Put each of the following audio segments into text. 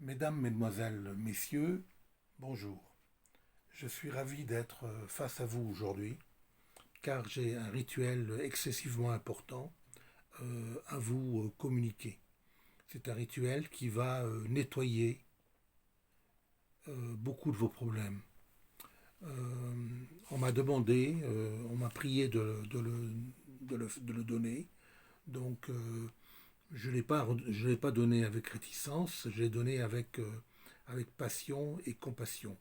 Mesdames, Mesdemoiselles, Messieurs, bonjour. Je suis ravi d'être face à vous aujourd'hui car j'ai un rituel excessivement important à vous communiquer. C'est un rituel qui va nettoyer beaucoup de vos problèmes. On m'a demandé, on m'a prié de le donner, donc je ne l'ai pas donné avec réticence, je l'ai donné avec passion et compassion.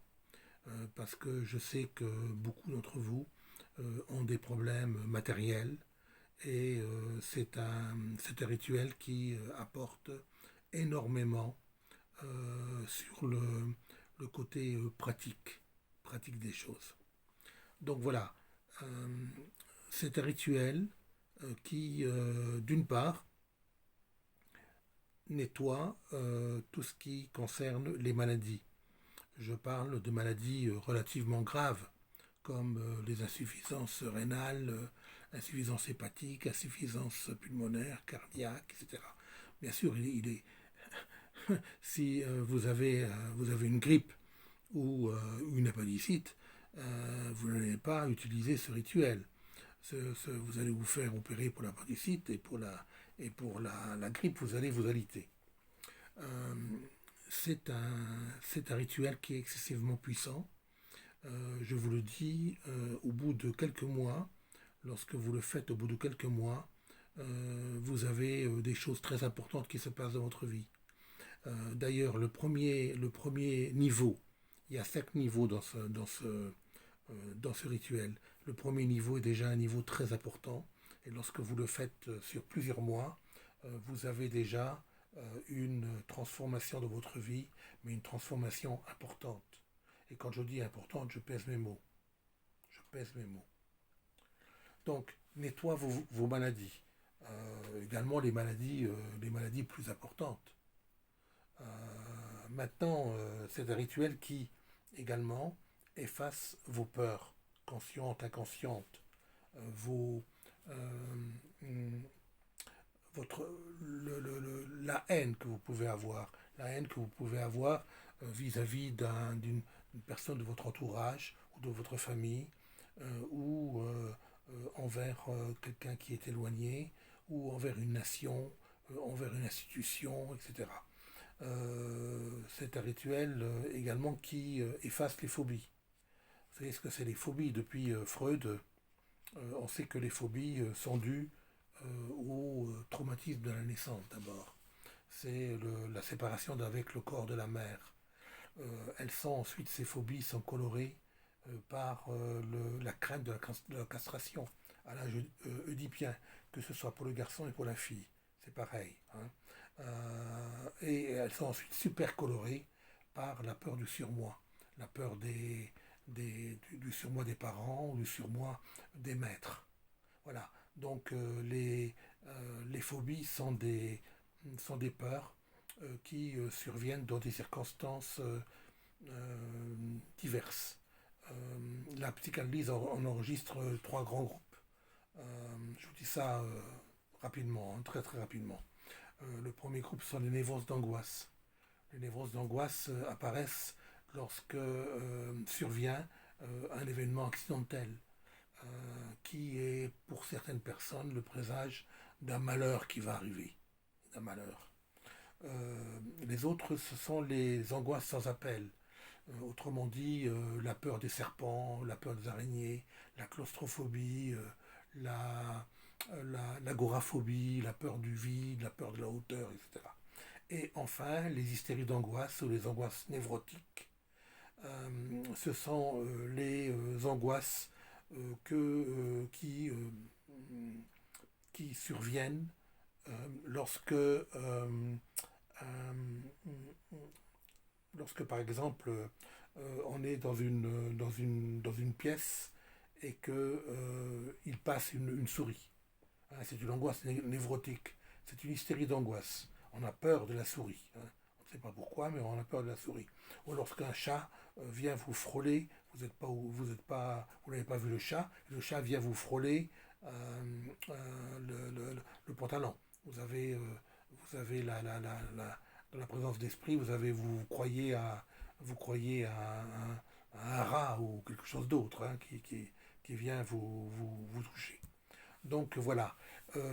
Parce que je sais que beaucoup d'entre vous ont des problèmes matériels et c'est un rituel qui apporte énormément sur le côté pratique des choses. Donc voilà, euh, c'est un rituel qui, d'une part, nettoie tout ce qui concerne les maladies. Je parle de maladies relativement graves, comme les insuffisances rénales, insuffisance hépatique, insuffisance pulmonaire, cardiaque, etc. Bien sûr, si vous avez une grippe ou une appendicite, vous n'allez pas utiliser ce rituel. Vous allez vous faire opérer pour l'appendicite et pour la grippe, vous allez vous alité. Euh, c'est un rituel qui est excessivement puissant. Je vous le dis, au bout de quelques mois, lorsque vous le faites au bout de quelques mois, vous avez des choses très importantes qui se passent dans votre vie. D'ailleurs, le premier niveau, il y a 5 niveaux dans ce rituel. Le premier niveau est déjà un niveau très important. Et lorsque vous le faites sur plusieurs mois, vous avez déjà une transformation de votre vie, mais une transformation importante. Et quand je dis importante, je pèse mes mots. Je pèse mes mots. Donc, nettoie vos maladies. Également les maladies plus importantes. Euh, Maintenant, c'est un rituel qui, également, efface vos peurs, conscientes, inconscientes, vos, euh, votre, la haine que vous pouvez avoir, la haine que vous pouvez avoir vis-à-vis d'une personne de votre entourage ou de votre famille, ou envers quelqu'un qui est éloigné, ou envers une nation, envers une institution, etc. C'est un rituel également qui efface les phobies. Vous savez ce que c'est les phobies? Depuis Freud, on sait que les phobies sont dues au traumatisme de la naissance d'abord. C'est la séparation d'avec le corps de la mère. Elles sont ensuite, ces phobies sont colorées par la crainte de la castration à l'âge oedipien, que ce soit pour le garçon et pour la fille. C'est pareil. Hein. Et elles sont ensuite super colorées par la peur du surmoi, la peur du surmoi des parents ou du surmoi des maîtres. Voilà. Donc les phobies sont des peurs qui surviennent dans des circonstances diverses. La psychanalyse en enregistre 3 grands groupes. Je vous dis ça rapidement, hein, très très rapidement. Le premier groupe sont les névroses d'angoisse. Les névroses d'angoisse apparaissent lorsque survient un événement accidentel qui est pour certaines personnes le présage d'un malheur qui va arriver. D'un malheur. Les autres, ce sont les angoisses sans appel. Autrement dit, la peur des serpents, la peur des araignées, la claustrophobie, l'agoraphobie, la peur du vide, la peur de la hauteur, etc. Et enfin, les hystéries d'angoisse ou les angoisses névrotiques, ce sont les angoisses que, qui surviennent lorsque, lorsque, par exemple, on est dans une pièce et qu'il passe une souris. Hein, c'est une angoisse névrotique. C'est une hystérie d'angoisse. On a peur de la souris. Hein. On ne sait pas pourquoi, mais on a peur de la souris. Ou lorsqu'un chat vient vous frôler, vous n'avez pas vu le chat vient vous frôler le pantalon. Vous avez Dans la présence d'esprit, vous croyez à un rat ou quelque chose d'autre, hein, qui vient vous toucher. Donc voilà.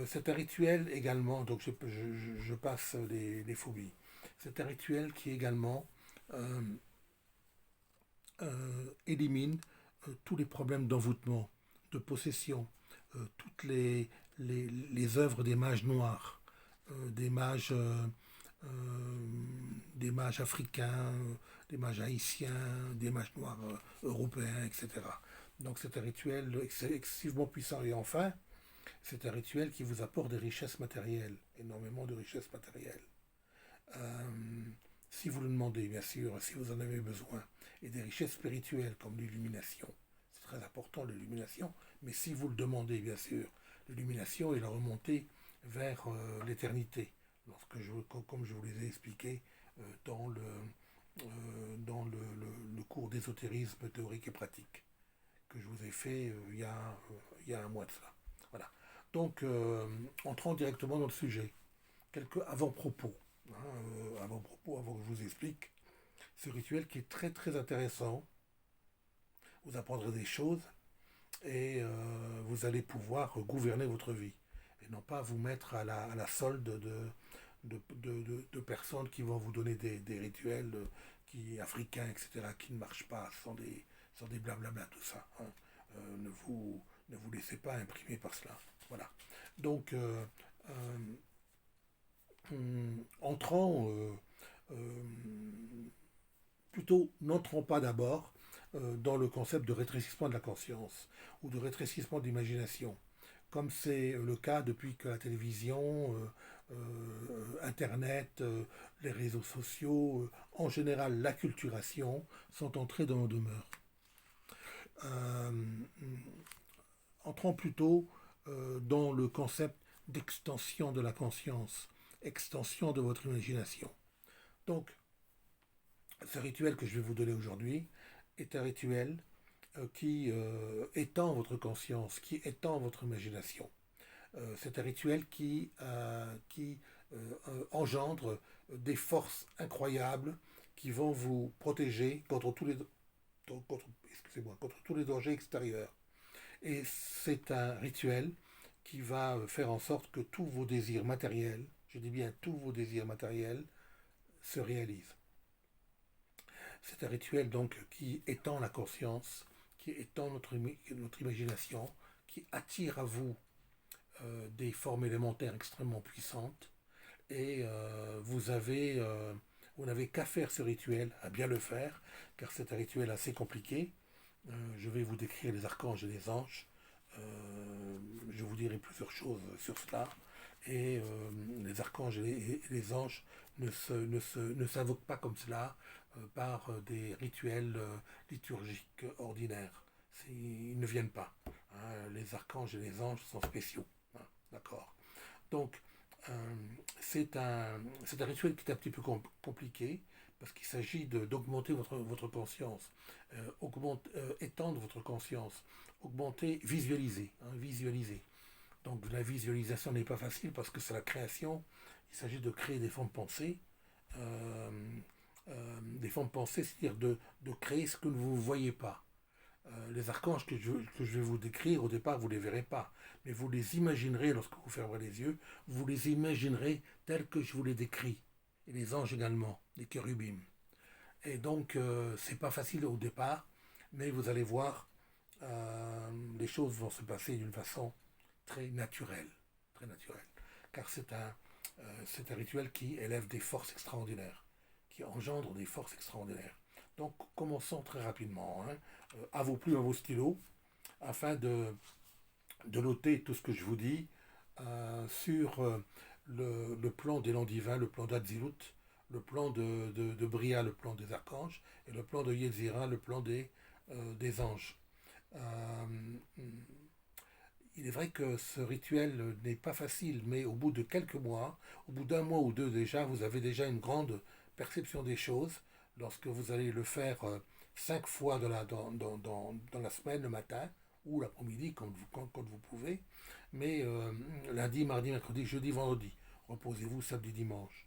C'est un rituel également, donc je passe les phobies. C'est un rituel qui également euh, élimine tous les problèmes d'envoûtement, de possession, toutes les œuvres des mages noirs, des mages des mages africains, des mages haïtiens, des mages noirs européens, etc. Donc c'est un rituel excessivement puissant. Et enfin, c'est un rituel qui vous apporte des richesses matérielles, énormément de richesses matérielles. Euh, Si vous le demandez, bien sûr, si vous en avez besoin, et des richesses spirituelles comme l'illumination. C'est très important l'illumination, mais si vous le demandez, bien sûr, l'illumination et la remontée vers l'éternité, comme je vous les ai expliqués dans le cours d'ésotérisme théorique et pratique que je vous ai fait il y a un mois de cela. Voilà. Donc, entrons directement dans le sujet. Quelques avant-propos. Avant-propos, avant que je vous explique ce rituel qui est très très intéressant. Vous apprendrez des choses et vous allez pouvoir gouverner votre vie et non pas vous mettre à la solde de personnes qui vont vous donner des rituels africains, etc., qui ne marchent pas sans des blablabla, tout ça. Hein. Ne vous laissez pas imprimer par cela. Voilà. Donc, entrant euh, plutôt n'entrons pas d'abord dans le concept de rétrécissement de la conscience ou de rétrécissement de l'imagination, comme c'est le cas depuis que la télévision, Internet, les réseaux sociaux, en général l'acculturation, sont entrés dans nos demeures. Euh, Entrons plutôt dans le concept d'extension de la conscience, extension de votre imagination. Donc, ce rituel que je vais vous donner aujourd'hui est un rituel qui étend votre conscience, qui étend votre imagination. C'est un rituel qui engendre des forces incroyables qui vont vous protéger contre tous les dangers extérieurs. Et c'est un rituel qui va faire en sorte que tous vos désirs matériels, je dis bien tous vos désirs matériels, se réalisent. C'est un rituel donc qui étend la conscience, qui étend notre imagination, qui attire à vous des formes élémentaires extrêmement puissantes. Et vous n'avez qu'à faire ce rituel, à bien le faire, car c'est un rituel assez compliqué. Je vais vous décrire les archanges et les anges. Je vous dirai plusieurs choses sur cela. Et les archanges et les anges ne s'invoquent pas comme cela par des rituels liturgiques ordinaires. Ils ne viennent pas. Hein. Les archanges et les anges sont spéciaux. Hein. D'accord. Donc, euh, c'est un rituel qui est un petit peu compliqué parce qu'il s'agit d'augmenter votre conscience, étendre votre conscience, augmenter, visualiser, hein, visualiser. Donc la visualisation n'est pas facile parce que c'est la création. Il s'agit de créer des formes pensées. Euh, des formes pensées, c'est-à-dire de créer ce que vous ne voyez pas. Les archanges que je vais vous décrire, au départ, vous ne les verrez pas. Mais vous les imaginerez lorsque vous fermerez les yeux. Vous les imaginerez tels que je vous les décris. Et les anges également, les chérubim. Et donc, c'est pas facile au départ, mais vous allez voir, les choses vont se passer d'une façon très naturelle. Très naturelle. Car c'est un rituel qui élève des forces extraordinaires, qui engendre des forces extraordinaires. Donc, commençons très rapidement. Hein. À vos plumes, à vos stylos, afin de noter tout ce que je vous dis sur le plan d'élan divin, le plan d'Adzilut, le plan de Bria, le plan des archanges, et le plan de Yetzira, le plan des anges. Euh, il est vrai que ce rituel n'est pas facile, mais au bout de quelques mois, au bout d'un mois ou deux déjà, vous avez déjà une grande perception des choses lorsque vous allez le faire 5 fois dans la semaine, le matin ou l'après-midi quand vous pouvez. Mais lundi, mardi, mercredi, jeudi, vendredi, reposez-vous samedi, dimanche.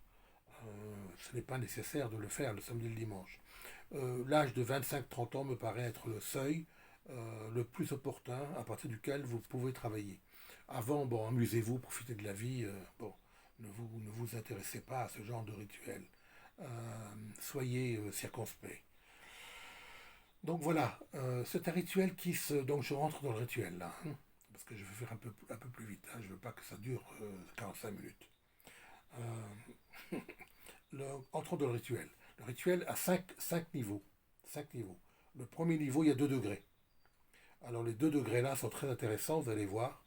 ce n'est pas nécessaire de le faire le samedi et le dimanche. L'âge de 25-30 ans me paraît être le seuil le plus opportun à partir duquel vous pouvez travailler. Avant, bon, amusez-vous, profitez de la vie, bon, ne vous intéressez pas à ce genre de rituel. Euh, Soyez circonspect. Donc voilà, c'est un rituel qui se... Donc je rentre dans le rituel là, hein, parce que je vais faire un peu plus vite, hein, je ne veux pas que ça dure 45 minutes. Euh, Entrons dans le rituel. Le rituel a 5 niveaux. 5 niveaux. Le premier niveau, il y a 2 degrés. Alors les 2 degrés là sont très intéressants, vous allez voir.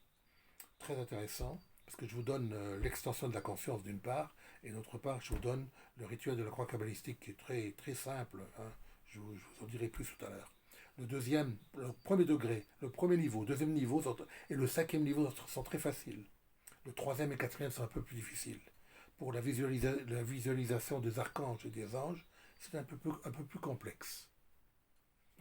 Très intéressants, parce que je vous donne l'extension de la conscience d'une part, et d'autre part, je vous donne le rituel de la croix kabbalistique qui est très, très simple, hein. Je vous en dirai plus tout à l'heure. Le premier degré, le premier niveau, deuxième niveau et le cinquième niveau sont très faciles. Le troisième et quatrième sont un peu plus difficiles. Pour la visualisation des archanges et des anges, c'est un peu plus complexe.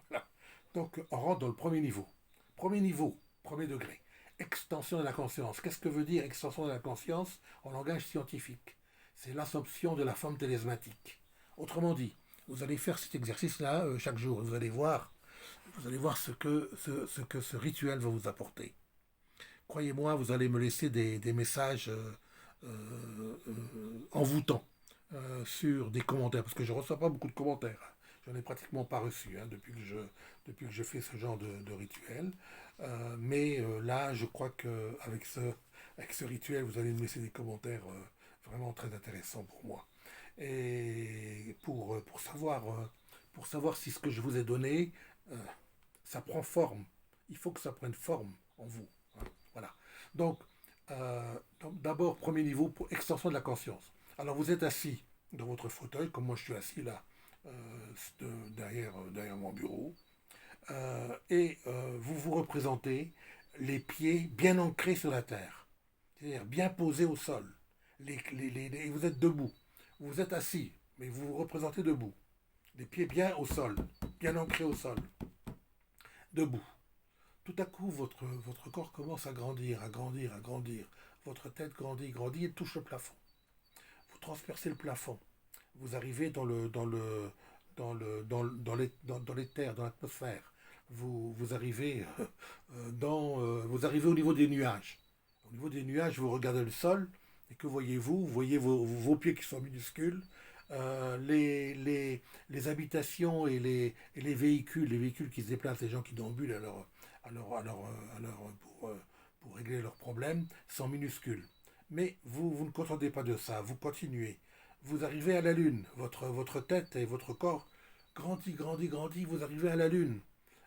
Voilà. Donc, on rentre dans le premier niveau. Premier niveau, premier degré. Extension de la conscience. Qu'est-ce que veut dire extension de la conscience en langage scientifique? C'est l'assomption de la forme télesmatique. Autrement dit, vous allez faire cet exercice-là chaque jour. Vous allez voir ce que ce rituel va vous apporter. Croyez-moi, vous allez me laisser des messages envoûtants sur des commentaires, parce que je ne reçois pas beaucoup de commentaires. J'en ai pratiquement pas reçu hein, depuis que je fais ce genre de rituel. Mais là, je crois qu'avec avec ce rituel, vous allez me laisser des commentaires vraiment très intéressants pour moi. Et pour savoir si ce que je vous ai donné, euh, ça prend forme. Il faut que ça prenne forme en vous, hein. Voilà. Donc, d'abord, premier niveau, pour extension de la conscience. Alors, vous êtes assis dans votre fauteuil, comme moi je suis assis là, derrière mon bureau, et vous vous représentez les pieds bien ancrés sur la terre, c'est-à-dire bien posés au sol. Vous êtes debout. Vous êtes assis, mais vous vous représentez debout. Les pieds bien au sol, bien ancrés au sol, debout. Tout à coup, votre corps commence à grandir, à grandir, à grandir. Votre tête grandit, grandit et touche le plafond. Vous transpercez le plafond. Vous arrivez dans les terres, dans l'atmosphère. Vous arrivez vous arrivez au niveau des nuages. Au niveau des nuages, vous regardez le sol et que voyez-vous? Vous voyez vos pieds qui sont minuscules. Les habitations et les véhicules qui se déplacent, les gens qui déambulent pour régler leurs problèmes, sont minuscules. Mais vous ne contentez pas de ça, vous continuez. Vous arrivez à la Lune, votre tête et votre corps grandit, grandit, grandit, vous arrivez à la Lune.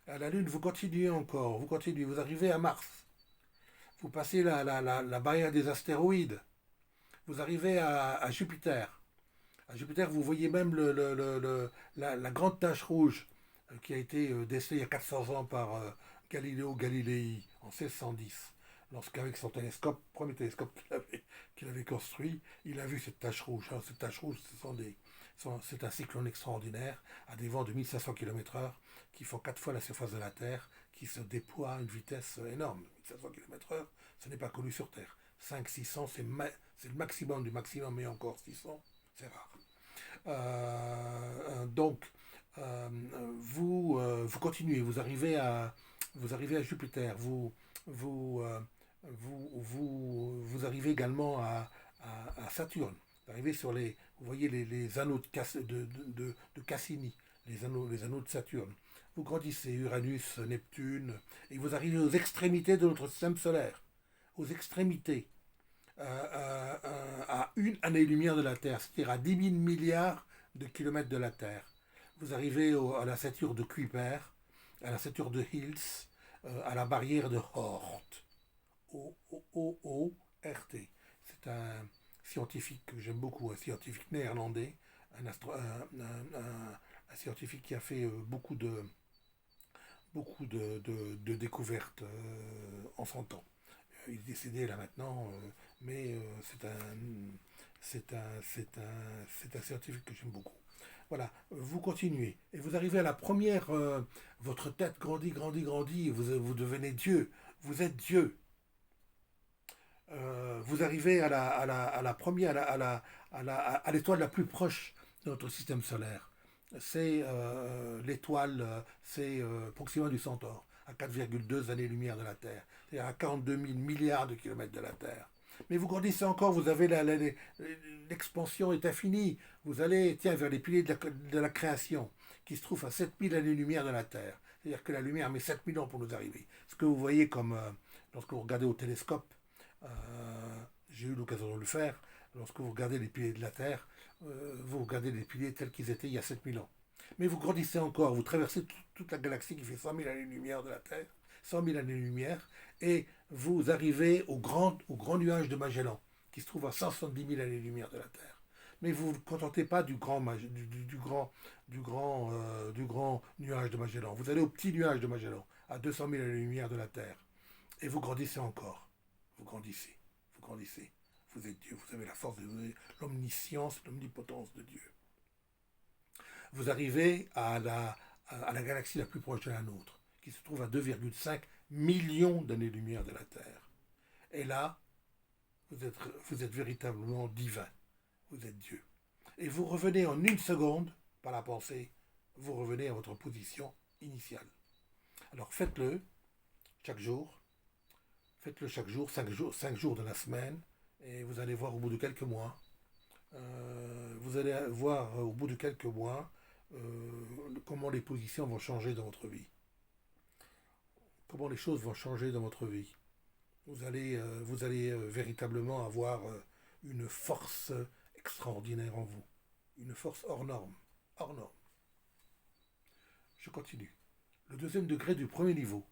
À la Lune, vous continuez encore, vous continuez, vous arrivez à Mars. Vous passez la barrière des astéroïdes. Vous arrivez à Jupiter. À Jupiter, vous voyez même la grande tache rouge qui a été décelée il y a 400 ans par Galileo Galilei en 1610. Lorsqu'avec son télescope, premier télescope qu'il avait construit, il a vu cette tache rouge. Alors, cette tache rouge, c'est un cyclone extraordinaire à des vents de 1500 km/h qui font 4 fois la surface de la Terre, qui se déploie à une vitesse énorme. 1500 km/h, ce n'est pas connu sur Terre. 500-600, c'est le maximum du maximum, mais encore 600, c'est rare. Donc, vous continuez, vous arrivez à Jupiter, vous arrivez également à Saturne. Vous arrivez vous voyez les anneaux de Cassini, les anneaux de Saturne. Vous grandissez, Uranus, Neptune, et vous arrivez aux extrémités de notre système solaire. Aux extrémités. À une année-lumière de la Terre, c'est-à-dire à 10 000 milliards de kilomètres de la Terre. Vous arrivez à la ceinture de Kuiper, à la ceinture de Hills, à la barrière de Oort. O-O-O-O-R-T. C'est un scientifique que j'aime beaucoup, un scientifique néerlandais, un scientifique qui a fait beaucoup de découvertes en son temps. Il est décédé là maintenant, mais c'est un scientifique que j'aime beaucoup. Voilà, vous continuez et vous arrivez à la première, votre tête grandit, grandit, grandit, vous devenez Dieu, vous êtes Dieu. Vous arrivez à la première, à l'étoile la plus proche de notre système solaire. C'est l'étoile, c'est Proxima du Centaure, à 4,2 années-lumière de la Terre, c'est-à-dire à 42 000 milliards de kilomètres de la Terre. Mais vous grandissez encore, vous avez l'expansion est infinie. Vous allez, tiens, vers les piliers de la création, qui se trouvent à 7000 années-lumière de la Terre. C'est-à-dire que la lumière met 7000 ans pour nous arriver. Ce que vous voyez comme, lorsque vous regardez au télescope, euh, j'ai eu l'occasion de le faire, lorsque vous regardez les piliers de la Terre, vous regardez les piliers tels qu'ils étaient il y a 7000 ans. Mais vous grandissez encore, vous traversez toute la galaxie qui fait 100 000 années-lumière de la Terre, 100 000 années-lumière, et vous arrivez au grand nuage de Magellan, qui se trouve à 170 000 années-lumière de la Terre. Mais vous ne vous contentez pas du grand nuage de Magellan. Vous allez au petit nuage de Magellan, à 200 000 années-lumière de la Terre. Et vous grandissez encore. Vous grandissez. Vous grandissez. Vous êtes Dieu. Vous avez la force de l'omniscience, l'omnipotence de Dieu. Vous arrivez à la galaxie la plus proche de la nôtre, qui se trouve à 2,5 millions d'années-lumière de la Terre. Et là, vous êtes véritablement divin. Vous êtes Dieu. Et vous revenez en une seconde, par la pensée, vous revenez à votre position initiale. Alors faites-le chaque jour. Faites-le chaque jour, 5 jours de la semaine, et vous allez voir au bout de quelques mois. Vous allez voir au bout de quelques mois comment les positions vont changer dans votre vie. Comment les choses vont changer dans votre vie. Vous allez véritablement avoir une force extraordinaire en vous. Une force hors norme. Hors norme. Je continue. Le deuxième degré du premier niveau,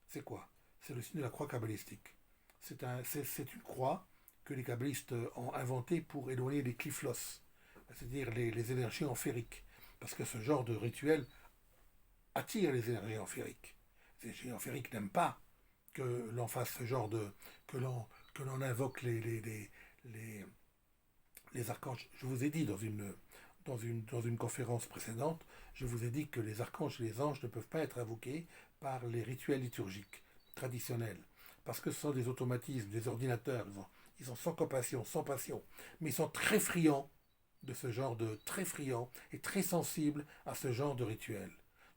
c'est quoi? C'est le signe de la croix kabbalistique. C'est une croix que les kabbalistes ont inventée pour éloigner les cliflos, c'est-à-dire les énergies amphériques. Parce que ce genre de rituel attire les énergies amphériques. Les énergies amphériques n'aiment pas que l'on fasse ce genre de... que l'on invoque les archanges. Je vous ai dit dans une conférence précédente, je vous ai dit que les archanges et les anges ne peuvent pas être invoqués par les rituels liturgiques traditionnels. Parce que ce sont des automatismes, des ordinateurs. Ils sont sans compassion, sans passion. Mais ils sont très friands très friands et très sensibles à ce genre de rituel.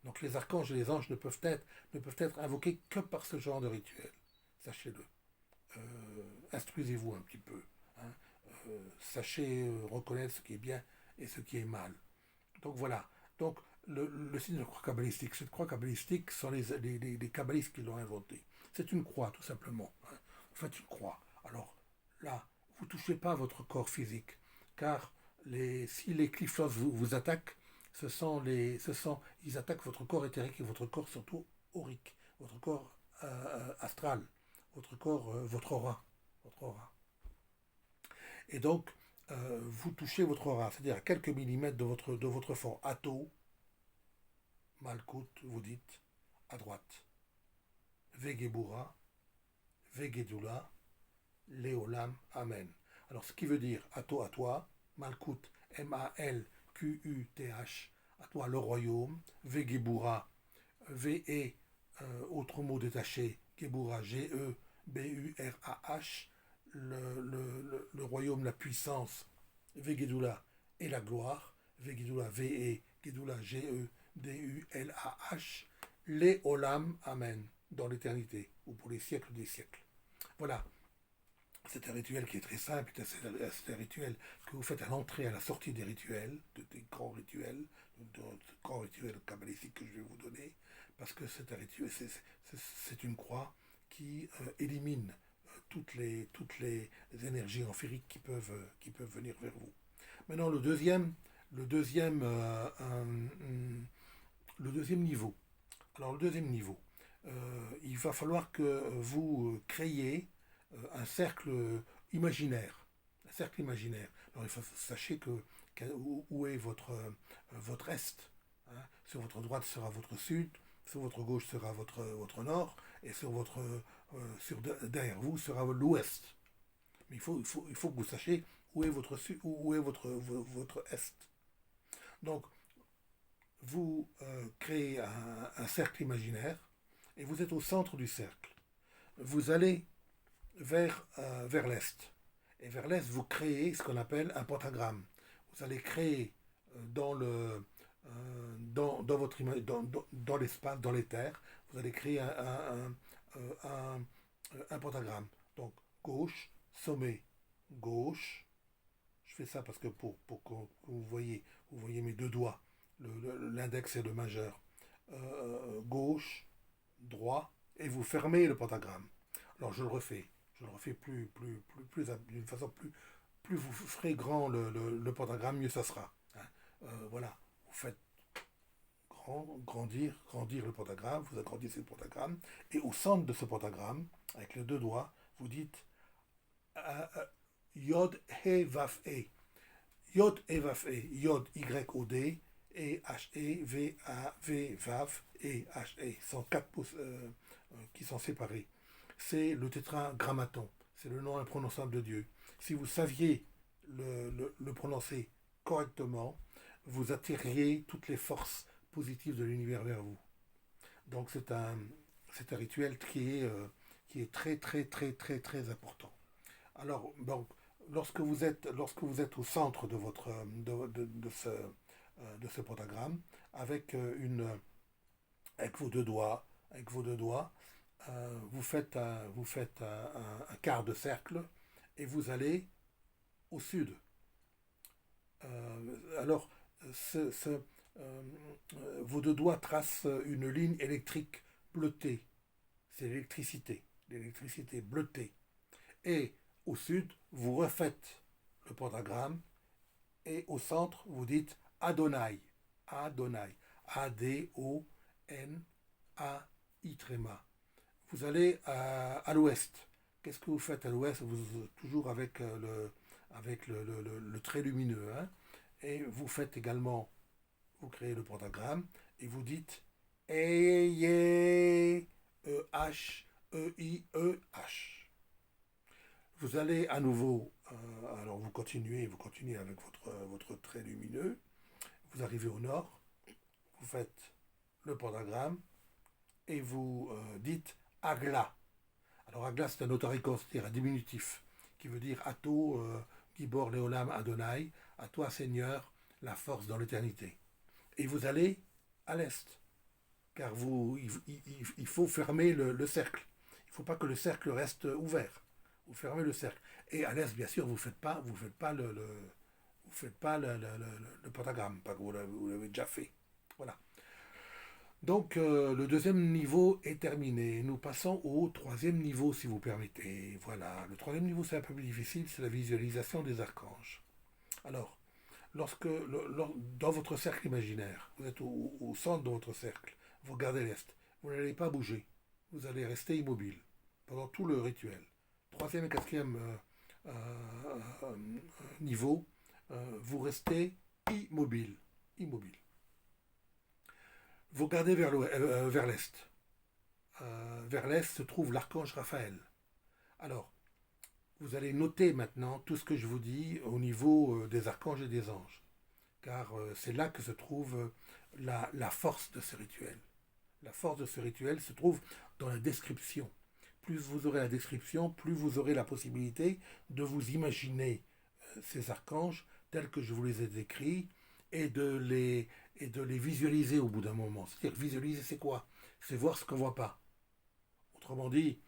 Donc les archanges et les anges ne peuvent être invoqués que par ce genre de rituel. Sachez-le. Instruisez-vous un petit peu. Hein. Sachez reconnaître ce qui est bien et ce qui est mal. Donc voilà. Donc le signe de la croix kabbalistique, cette croix kabbalistique sont les kabbalistes qui l'ont inventée. C'est une croix, tout simplement. Hein. Vous faites une croix. Alors là, vous ne touchez pas votre corps physique, car si les clifos vous attaquent, ils attaquent votre corps éthérique et votre corps surtout aurique, votre corps astral, votre corps, votre aura. Et donc, vous touchez votre aura, c'est-à-dire à quelques millimètres de votre fond. Ato, Malkout, vous dites, à droite. Vegebura, Vegedula, Léolam, Amen. Alors, ce qui veut dire Ato à toi, Malkout, Malquth, à toi le royaume, Vegebura, V-E, autre mot détaché, Gebura, G-E-B-U-R-A-H, le royaume, la puissance, Vegedula et la gloire, Vegedula, V-E, Gedula, G-E-D-U-L-A-H, les Olam, Amen, dans l'éternité, ou pour les siècles des siècles. Voilà. C'est un rituel qui est très simple, c'est un rituel que vous faites à l'entrée, à la sortie des rituels, des grands rituels, kabbalistiques que je vais vous donner, parce que c'est un rituel, c'est une croix qui élimine toutes les énergies amphériques qui peuvent venir vers vous. Maintenant, le deuxième niveau. Alors, le deuxième niveau, il va falloir que vous créiez un cercle imaginaire. Un cercle imaginaire. Alors, sachez où est votre est. Hein. Sur votre droite sera votre sud, sur votre gauche sera votre nord, et derrière vous sera l'ouest. Mais il faut que vous sachiez où est votre sud, où est votre est. Donc, vous créez un cercle imaginaire, et vous êtes au centre du cercle. Vous allez vers l'est. Et vers l'est, vous créez ce qu'on appelle un pentagramme. Vous allez créer dans votre dans l'espace, dans l'éther, vous allez créer un pentagramme. Donc gauche, sommet, gauche. Je fais ça parce que pour que vous voyez mes deux doigts, l'index et le majeur. Gauche, droit, et vous fermez le pentagramme. Alors je le refais d'une façon plus vous ferez grand le pentagramme, mieux ça sera. Hein. Voilà, vous faites grandir le pentagramme, vous agrandissez le pentagramme, et au centre de ce pentagramme, avec les deux doigts, vous dites Yod He Vaf E. Yod E Vaf E. Yod Y-O-D et H-E-V-A-V Vav et H-E. Ce sont quatre pouces qui sont séparés. C'est le tétragrammaton. C'est le nom imprononçable de Dieu. Si vous saviez le prononcer correctement, vous attireriez toutes les forces positives de l'univers vers vous. Donc c'est un rituel qui est très très très très très important. Alors donc lorsque vous êtes au centre de votre de ce pentagramme avec avec vos deux doigts, vous faites un quart de cercle et vous allez au sud. Alors, euh, vos deux doigts tracent une ligne électrique bleutée. C'est l'électricité bleutée. Et au sud, vous refaites le pentagramme et au centre, vous dites Adonai. Adonai. A-D-O-N-A-I tréma. Vous allez à l'ouest. Qu'est-ce que vous faites à l'ouest? Vous toujours avec le trait lumineux. Hein, et vous faites également, vous créez le pentagramme et vous dites Eye E-H E-I-E-H. Vous allez à nouveau, alors vous continuez avec votre trait lumineux. Vous arrivez au nord, vous faites le pentagramme et vous dites Agla. Alors Agla c'est un otarikos, c'est-à-dire un diminutif, qui veut dire Ato, Gibor Leolam Adonai, à toi Seigneur, la force dans l'éternité. Et vous allez à l'est, car il faut fermer le cercle. Il ne faut pas que le cercle reste ouvert. Vous fermez le cercle. Et à l'est, bien sûr, vous faites pas le pentagramme, pas que vous l'avez déjà fait. Voilà. Donc le deuxième niveau est terminé. Nous passons au troisième niveau, si vous permettez. Voilà. Le troisième niveau, c'est un peu plus difficile, c'est la visualisation des archanges. Alors, dans votre cercle imaginaire, vous êtes au centre de votre cercle, vous regardez l'est, vous n'allez pas bouger, vous allez rester immobile pendant tout le rituel. Troisième et quatrième niveau, vous restez immobile. Immobile. Vous regardez vers l'est. Vers l'est se trouve l'archange Raphaël. Alors, vous allez noter maintenant tout ce que je vous dis au niveau des archanges et des anges. Car c'est là que se trouve la force de ce rituel. La force de ce rituel se trouve dans la description. Plus vous aurez la description, plus vous aurez la possibilité de vous imaginer ces archanges tels que je vous les ai décrits et de les visualiser au bout d'un moment. C'est-à-dire visualiser, c'est quoi? C'est voir ce qu'on ne voit pas. Autrement dit,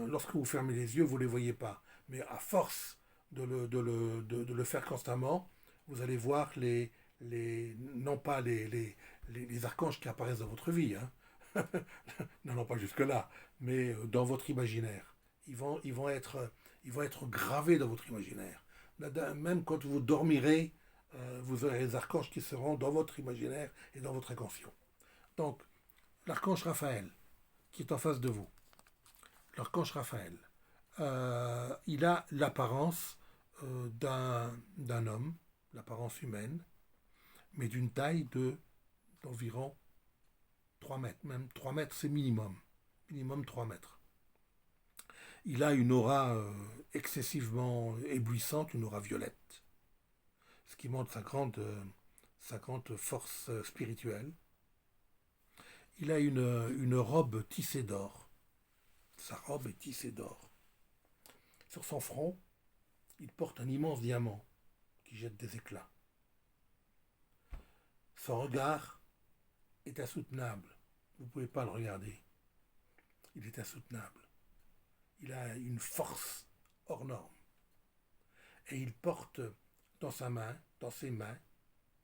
lorsque vous fermez les yeux, vous ne les voyez pas. Mais à force de le faire constamment, vous allez voir non pas les archanges qui apparaissent dans votre vie, hein. Non, pas jusque-là, mais dans votre imaginaire. Ils vont être gravés dans votre imaginaire. Même quand vous dormirez, vous aurez les archanges qui seront dans votre imaginaire et dans votre inconscient. Donc, l'archange Raphaël, qui est en face de vous, l'archange Raphaël, il a l'apparence d'un homme, l'apparence humaine, mais d'une taille d'environ 3 mètres. Même 3 mètres, c'est minimum. Minimum 3 mètres. Il a une aura excessivement éblouissante, une aura violette, ce qui montre sa grande force spirituelle. Il a une robe tissée d'or. Sa robe est tissée d'or. Sur son front, il porte un immense diamant qui jette des éclats. Son regard est insoutenable. Vous ne pouvez pas le regarder. Il est insoutenable. Il a une force hors norme. Et il porte dans ses mains,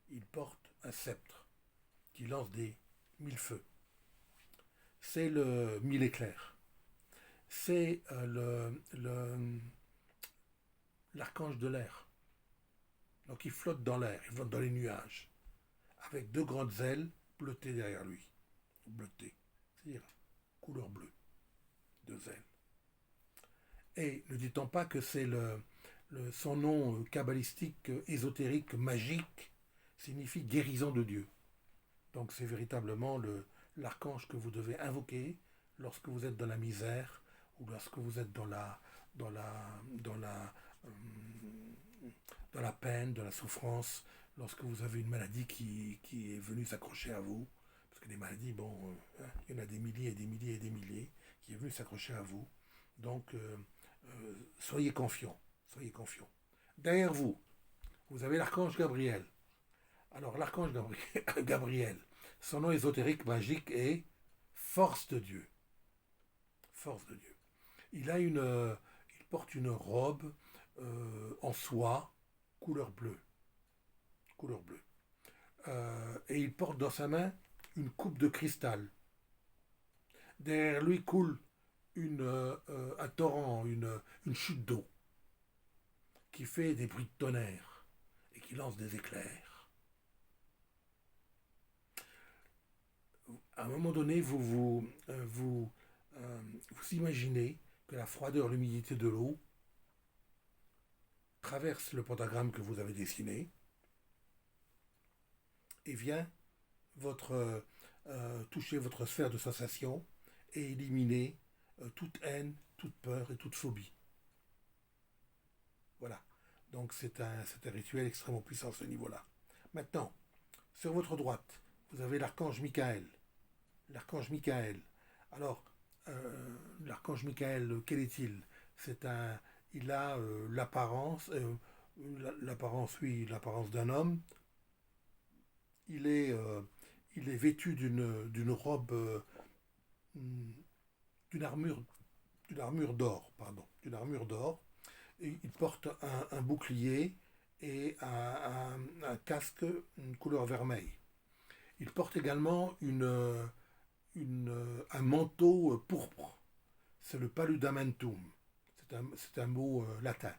il porte un sceptre qui lance des mille feux. C'est le mille éclairs. C'est l'archange de l'air. Donc il flotte dans l'air, il flotte dans les nuages, avec deux grandes ailes bleutées derrière lui. Bleutées, c'est-à-dire couleur bleue, deux ailes. Et ne dit-on pas que c'est son nom kabbalistique, ésotérique, magique, signifie guérison de Dieu. Donc c'est véritablement l'archange que vous devez invoquer lorsque vous êtes dans la misère ou lorsque vous êtes dans la peine, dans la souffrance, lorsque vous avez une maladie qui est venue s'accrocher à vous. Parce que les maladies, il y en a des milliers et des milliers et des milliers qui est venu s'accrocher à vous. Donc, soyez confiants, soyez confiants. Derrière vous, vous avez l'archange Gabriel. Alors, l'archange Gabriel, son nom ésotérique magique est force de Dieu. Force de Dieu. Il porte une robe en soie, couleur bleue. Couleur bleue. Et il porte dans sa main une coupe de cristal. Derrière lui coule un torrent, une chute d'eau, qui fait des bruits de tonnerre et qui lance des éclairs. À un moment donné, vous imaginez que la froideur, l'humidité de l'eau traverse le pentagramme que vous avez dessiné et vient toucher votre sphère de sensation et éliminer toute haine, toute peur et toute phobie. Voilà. Donc c'est un rituel extrêmement puissant à ce niveau-là. Maintenant, sur votre droite, vous avez l'archange Michael. L'archange Michael. Alors, l'archange Michael, quel est-il? Il a l'apparence d'un homme. Il est vêtu d'une robe, d'une armure d'or, Et il porte un bouclier et un casque une couleur vermeille. Il porte également un manteau pourpre. C'est le paludamentum. C'est un mot latin.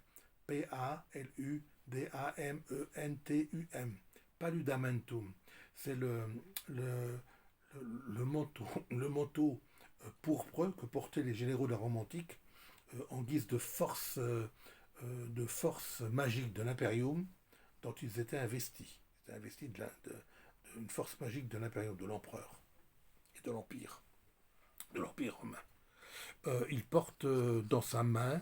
P-A-L-U-D-A-M-E-N-T-U-M. Paludamentum. C'est le manteau pourpre que portaient les généraux de la Rome antique en guise de force magique de l'impérium dont ils étaient investis. Ils étaient investis d'une force magique de l'impérium, de l'empereur et de l'empire romain. Il porte dans sa main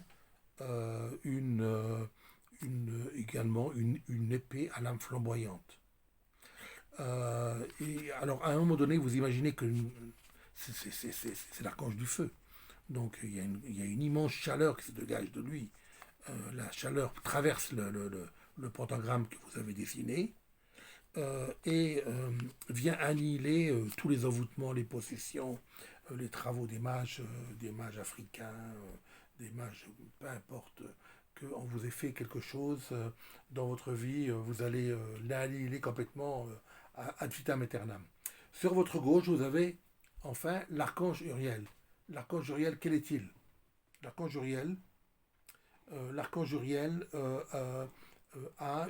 également une épée à lame flamboyante. Et alors, à un moment donné, vous imaginez que c'est l'archange du feu. Donc, il y a une immense chaleur qui se dégage de lui. La chaleur traverse le pentagramme que vous avez dessiné et vient annihiler tous les envoûtements, les possessions, les travaux des mages africains, des mages, peu importe, qu'on vous ait fait quelque chose dans votre vie, vous allez l'annihiler complètement ad vitam aeternam. Sur votre gauche, vous avez enfin l'archange Uriel. L'archange Uriel, quel est-il? L'archange Uriel, a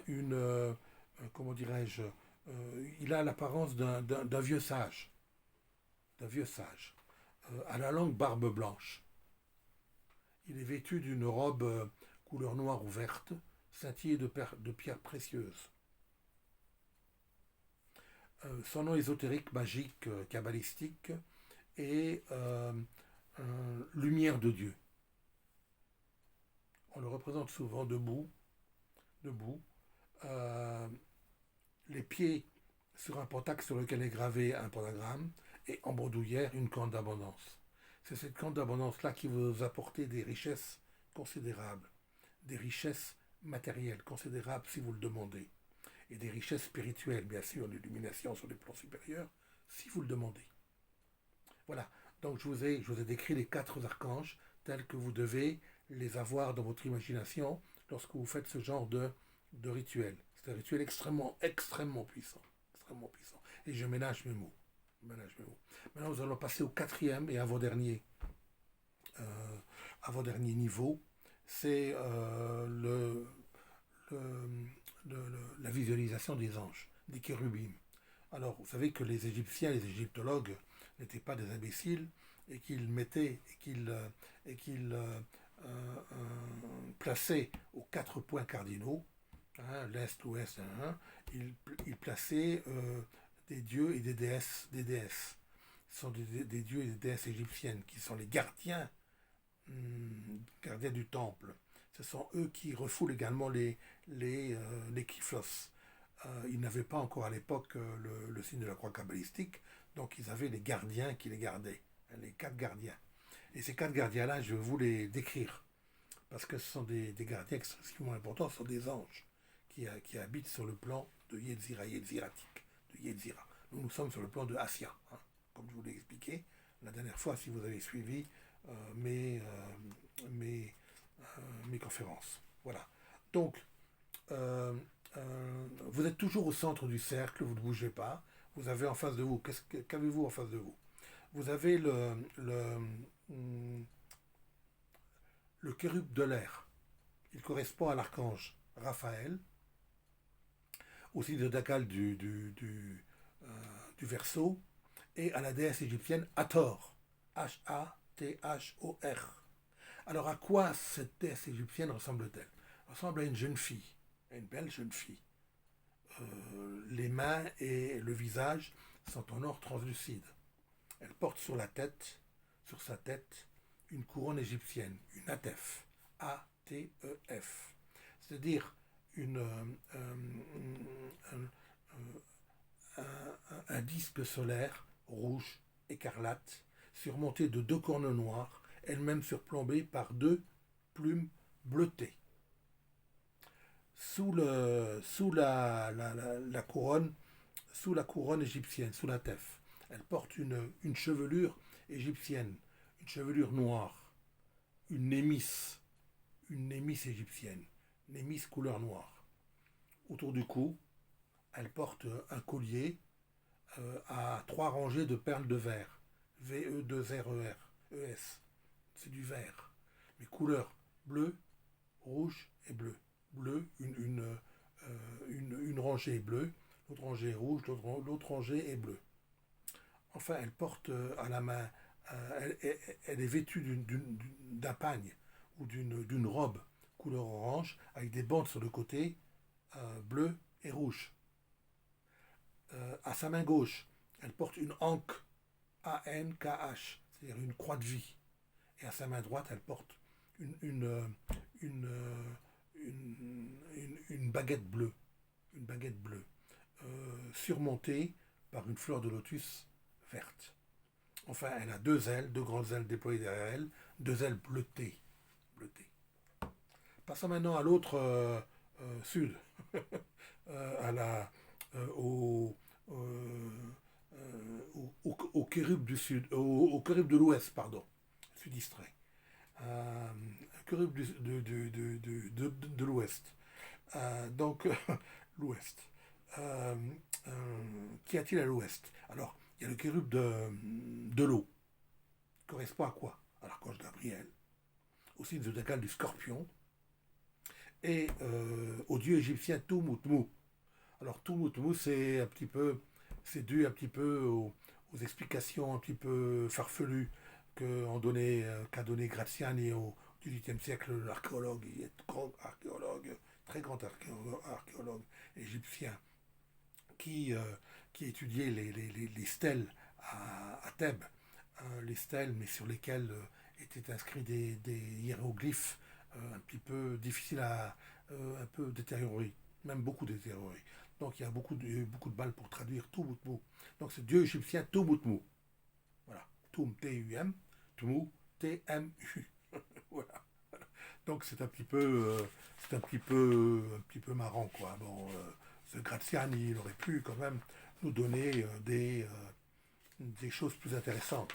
comment dirais-je, il a l'apparence d'un vieux sage, à la longue barbe blanche. Il est vêtu d'une robe couleur noire ou verte, scintillée de pierres précieuses. Son nom ésotérique, magique, kabbalistique est lumière de Dieu. On le représente souvent debout, les pieds sur un pentacle sur lequel est gravé un pentagramme et en bandoulière une corne d'abondance. C'est cette corne d'abondance-là qui va vous apporter des richesses considérables, des richesses matérielles considérables si vous le demandez. et des richesses spirituelles, bien sûr, l'illumination sur les plans supérieurs, si vous le demandez. Voilà. Donc je vous ai décrit les 4 archanges tels que vous devez les avoir dans votre imagination lorsque vous faites ce genre de rituel. C'est un rituel extrêmement, extrêmement puissant. Extrêmement puissant. Et je ménage mes mots. Maintenant, nous allons passer au 4e et avant-dernier niveau. C'est la visualisation des anges, des chérubim. Alors, vous savez que les Égyptiens, les égyptologues, n'étaient pas des imbéciles et qu'ils mettaient plaçaient aux 4 points cardinaux, hein, l'est, l'ouest, hein, ils plaçaient des dieux et des déesses. Ce sont des dieux et des déesses égyptiennes qui sont les gardiens du temple. Ce sont eux qui refoulent également les kyphos. Ils n'avaient pas encore à l'époque le signe de la croix kabbalistique, donc ils avaient les gardiens qui les gardaient, hein, les 4 gardiens. Et ces 4 gardiens-là, je vais vous les décrire, parce que ce sont des gardiens extrêmement importants, ce sont des anges qui habitent sur le plan de Yetziratique, de Yetzira. Nous sommes sur le plan de Assia, hein, comme je vous l'ai expliqué la dernière fois, si vous avez suivi mes conférences. Voilà. Donc, vous êtes toujours au centre du cercle, vous ne bougez pas. Vous avez en face de vous, qu'avez-vous en face de vous? Vous avez le chérub de l'air. Il correspond à l'archange Raphaël, au signe zodiacal du Verseau, et à la déesse égyptienne Hathor, Hathor. Alors à quoi cette déesse égyptienne ressemble-t-elle? Elle ressemble à une jeune fille, à une belle jeune fille. Les mains et le visage sont en or translucide. Elle porte sur sa tête, une couronne égyptienne, une atef, A-T-E-F, c'est-à-dire un disque solaire rouge, écarlate, surmonté de 2 cornes noires, elle-même surplombée par 2 plumes bleutées. Sous la couronne égyptienne, sous la tef, elle porte une chevelure égyptienne, une chevelure noire, une némis égyptienne, némis couleur noire. Autour du cou, elle porte un collier à 3 rangées de perles de verre, V-E-2-R-E-R-E-S. C'est du verre, mais couleur bleu, rouge et bleu. Bleu, une rangée est bleue, l'autre rangée est rouge, l'autre rangée est bleue. Enfin, elle porte à la main, elle est vêtue d'un pagne ou d'une robe couleur orange avec des bandes sur le côté bleu et rouge. À sa main gauche, elle porte une anque, A-N-K-H, c'est-à-dire une croix de vie. Et à sa main droite, elle porte une baguette bleue, surmontée par une fleur de lotus verte. Enfin, elle a 2 grandes ailes déployées derrière elle, 2 ailes bleutées. Passons maintenant à l'autre sud, au, au chérub du sud, au chérub de l'ouest, pardon. Je suis distrait. Chérub de l'ouest. Donc, l'ouest. Qu'y a-t-il à l'ouest? Alors, il y a le chérub de l'eau. Correspond à quoi? À l'archange Gabriel, au signe zodiacal du scorpion, et au dieu égyptien Tumutmu. Alors Tumutmu, c'est dû un petit peu aux explications un petit peu farfelues qu'a donné Graziani au XVIIIe siècle, l'archéologue, il est grand archéologue, très grand archéologue égyptien, qui étudiait les stèles à Thèbes, les stèles, mais sur lesquelles étaient inscrits des hiéroglyphes un petit peu difficiles un peu détériorés, même beaucoup détériorés. Donc il y a beaucoup de balles pour traduire Tumutmu. Donc c'est dieu égyptien Tumutmu. Voilà. Tum, T-U-M, Tmu, T-M-U. Voilà. Donc c'est un petit peu marrant, quoi. Bon, ce Graziani, il aurait pu quand même nous donner des choses plus intéressantes.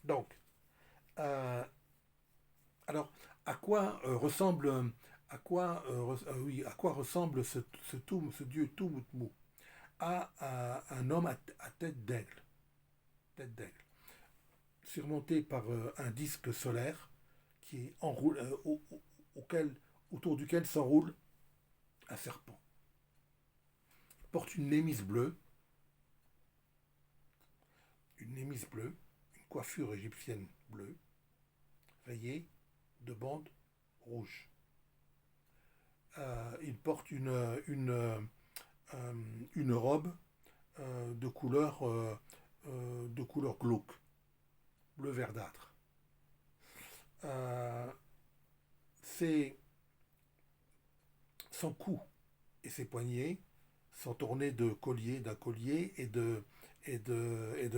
Donc, euh, alors, à quoi ressemble, oui, à quoi ressemble ce dieu Toumutmou? À un homme à tête d'aigle, surmonté par un disque solaire qui enroule, auquel, autour duquel s'enroule un serpent. Il porte une némise bleue, une coiffure égyptienne bleue, rayée de bandes rouges. Il porte une robe de couleur glauque, bleu verdâtre. Euh, ses, Son cou et ses poignets sont ornés d'un collier et de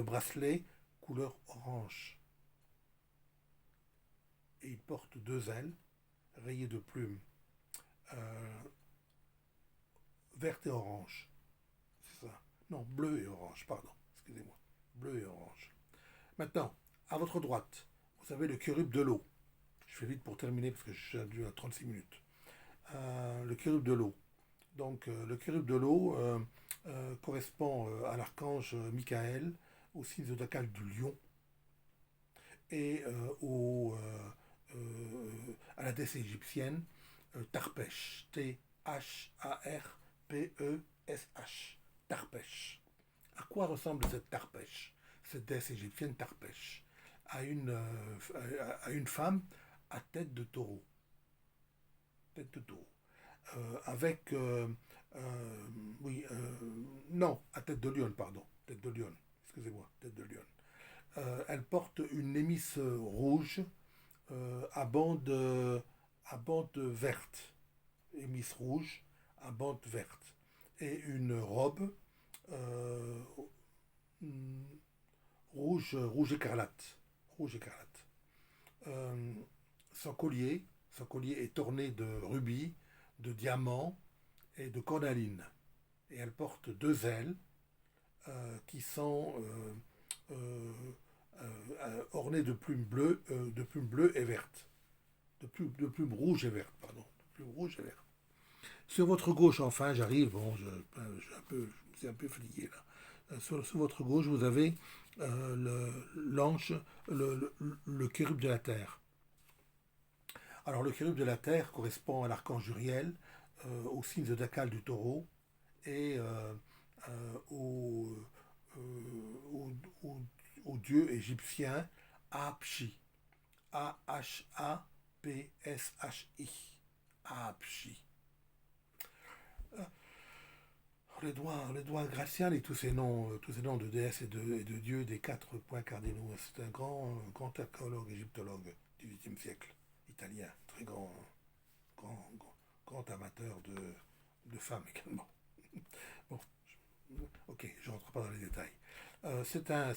bracelets couleur orange. Et il porte deux ailes rayées de plumes euh, vertes et orange. C'est ça. Non, bleu et orange, pardon. Excusez-moi. Bleu et orange. Maintenant, à votre droite, vous avez le chérub de l'eau. Je fais vite pour terminer parce que je suis dû à 36 minutes. Le chérub de l'eau. Donc, le chérub de l'eau correspond à l'archange Michael, au signe zodiacal du lion, et à la déesse égyptienne Tarpesh, T-H-A-R-P-E-S-H, Tarpesh. À quoi ressemble cette Tarpesh, cette déesse égyptienne Tarpesh? À une femme à tête de taureau. Tête de taureau. Avec. Oui, non, à tête de lion, pardon. Tête de lion, excusez-moi, tête de lion. Elle porte une hémisse rouge à bande verte. Hémisse rouge à bande verte. Et une robe euh, rouge écarlate. Rouge écarlate. Euh, son collier est orné de rubis, de diamants et de cornaline. Et elle porte deux ailes qui sont ornées de plumes bleues et vertes. De plumes rouges et vertes, pardon. De plumes rouges et vertes. Sur votre gauche, enfin, j'arrive, bon, je suis un peu fatigué là. Sur votre gauche, vous avez l'ange, le chérub de la terre. Alors, le chérub de la terre correspond à l'archange Uriel, au signe zodiacal du taureau et euh, au, au, au- au dieu égyptien Apshi. A-H-A-P-S-H-I. Apshi. Les doigts Gracian et tous ces noms de déesses et de dieux des quatre points cardinaux. C'est un grand archéologue, égyptologue du XVIIIe siècle, italien, très grand, grand amateur de femmes également. Bon, ok, je ne rentre pas dans les détails. C'est un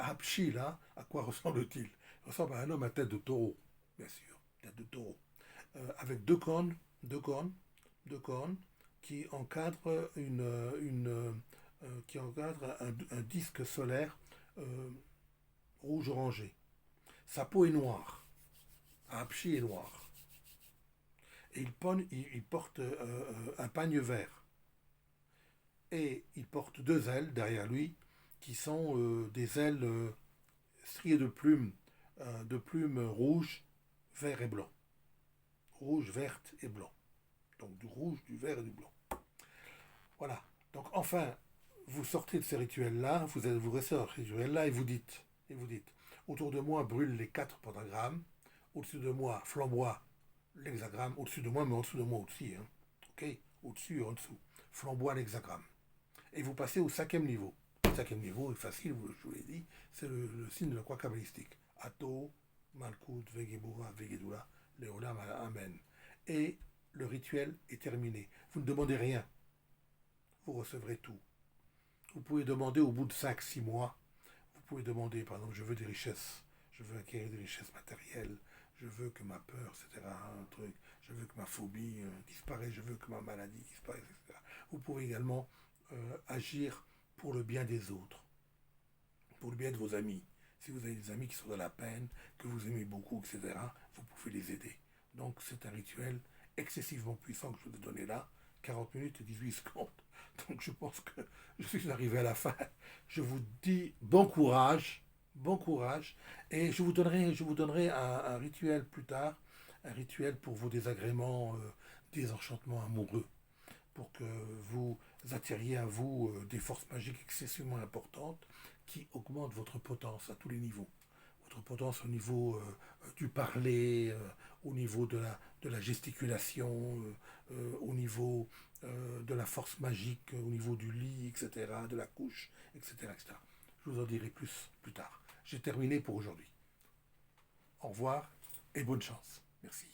hapshi là. À quoi ressemble-t-il? Il ressemble à un homme à tête de taureau, bien sûr, tête de taureau, avec deux cornes, deux cornes qui encadrent qui encadrent un disque solaire euh, rouge orangé. Sa peau est noire, Hapshi est noir, et il porte un pagne vert. Et il porte deux ailes derrière lui, qui sont des ailes striées de plumes rouges, vert et blanc. Rouge, verte et blanc. Donc du rouge, du vert et du blanc. Voilà. Donc enfin, vous sortez de ces rituels-là, vous restez dans ces rituels-là et vous dites, autour de moi brûlent les quatre pentagrammes, au-dessus de moi flamboie l'hexagramme, au-dessus de moi, mais en dessous de moi aussi, hein. Ok? Au-dessus et en dessous. Flamboie l'hexagramme. Et vous passez au cinquième niveau. Le cinquième niveau est facile, je vous l'ai dit, c'est le signe de la croix kabbalistique. Ato, Malkut, Vegebura, Vegedula, Leolam, Amen. Et le rituel est terminé. Vous ne demandez rien, vous recevrez tout. Vous pouvez demander au bout de 5 6 mois, vous pouvez demander, par exemple, je veux des richesses, je veux acquérir des richesses matérielles, je veux que ma peur, etc., un truc, je veux que ma phobie disparaisse, je veux que ma maladie disparaisse, etc. Vous pouvez également agir pour le bien des autres, pour le bien de vos amis. Si vous avez des amis qui sont dans la peine, que vous aimez beaucoup, etc., vous pouvez les aider. Donc c'est un rituel excessivement puissant que je vous ai donné là, 40 minutes et 18 secondes. Donc je pense que je suis arrivé à la fin. Je vous dis bon courage, et je vous donnerai un rituel plus tard, un rituel pour vos désagréments, désenchantements amoureux, pour que vous attiriez à vous des forces magiques excessivement importantes qui augmentent votre potence à tous les niveaux. Votre potence au niveau du parler, au niveau de la gesticulation, au niveau de la force magique, au niveau du lit, etc., de la couche, etc., etc. Je vous en dirai plus tard. J'ai terminé pour aujourd'hui. Au revoir et bonne chance. Merci.